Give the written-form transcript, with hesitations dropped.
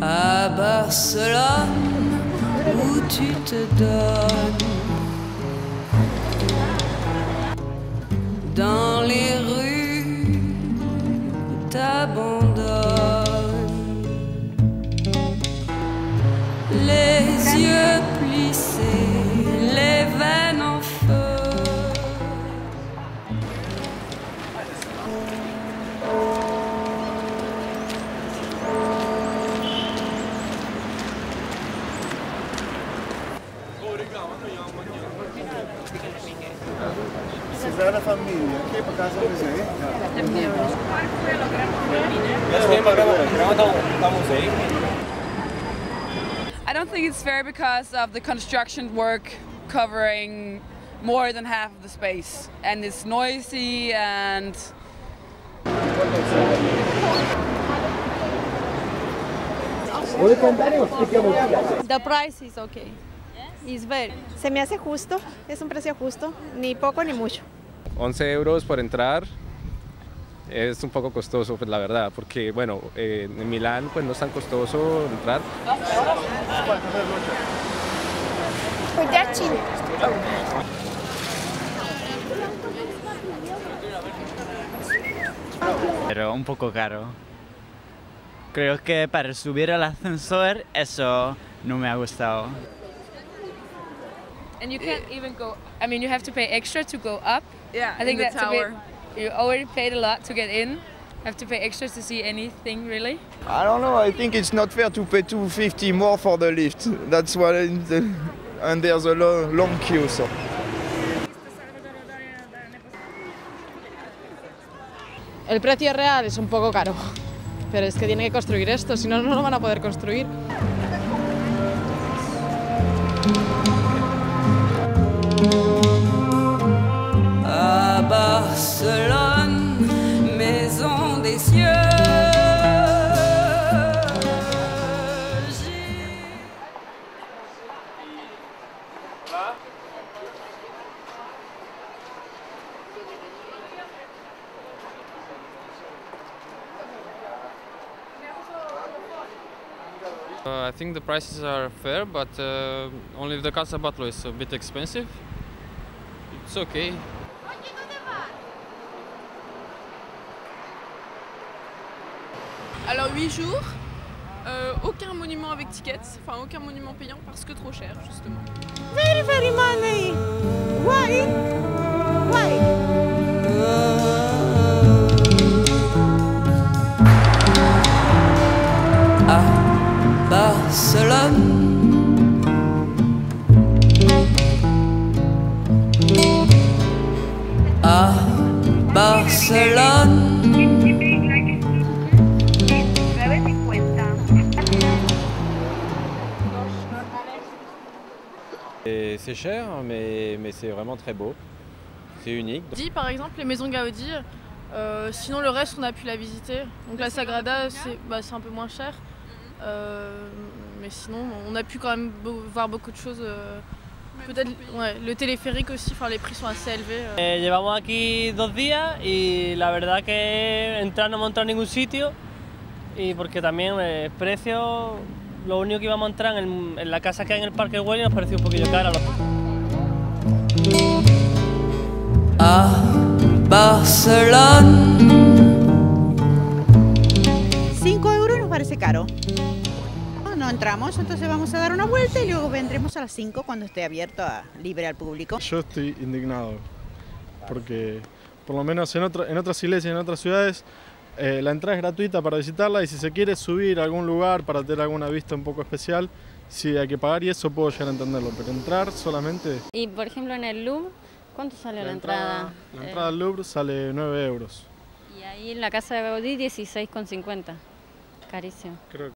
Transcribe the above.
À Barcelone, où tu te donnes, dans les rues, t'abandonnes, les yeux plissés, les veines en feu. Você da família, aqui para casa do museu? I don't think it's fair because of the construction work covering more than half of the space, and it's noisy and The price is okay. It's very. Se me hace justo, es un precio justo, ni poco ni mucho. 11 euros por entrar es un poco costoso, pues la verdad, porque bueno, en Milán pues no es tan costoso entrar. Pero un poco caro. Creo que para subir al ascensor eso no me ha gustado. And you can't even go. I mean, you have to pay extra to go up. yeah, I think in the that's tower. a bit. You already paid a lot to get in. Have to pay extra to see anything really. I don't know, I think it's not fair to pay 250 more for the lift. That's what and there's a long queue. So. El precio real es un poco caro, pero es que tiene que construir esto, si no, no lo van a poder construir. À Barcelone, maison des cieux. I think the prices are fair, but only the Casa Batlló is a bit expensive. It's okay. Alors 8 jours, aucun monument avec ticket, enfin aucun monument payant parce que trop cher justement. Very money. Why? À Barcelone, à Barcelone. C'est cher, mais c'est vraiment très beau. C'est unique. Gaudi, par exemple, les maisons Gaudi, sinon le reste on a pu la visiter. Donc la Sagrada c'est un peu moins cher. Mais sinon on a pu quand même voir beaucoup de choses. Peut-être ouais, le téléphérique aussi, enfin les prix sont assez élevés. Llevamos aquí 2 días y la verdad que entrar no hemos entrado en ningún sitio y porque también el precio, lo único que íbamos a entrar en la casa que hay en el Parque Güell nos pareció un poquillo cara. À Barcelone. 5 euros nos parece caro. No entramos, entonces vamos a dar una vuelta y luego vendremos a las 5 cuando esté abierto libre al público. Yo estoy indignado porque por lo menos en otras iglesias, en otras ciudades, la entrada es gratuita para visitarla y si se quiere subir a algún lugar para tener alguna vista un poco especial, sí hay que pagar y eso puedo llegar a entenderlo, pero entrar solamente... Y por ejemplo en el Louvre, ¿cuánto sale la entrada? La entrada al Louvre sale 9 euros. Y ahí en la casa de Gaudí 16,50, carísimo. Creo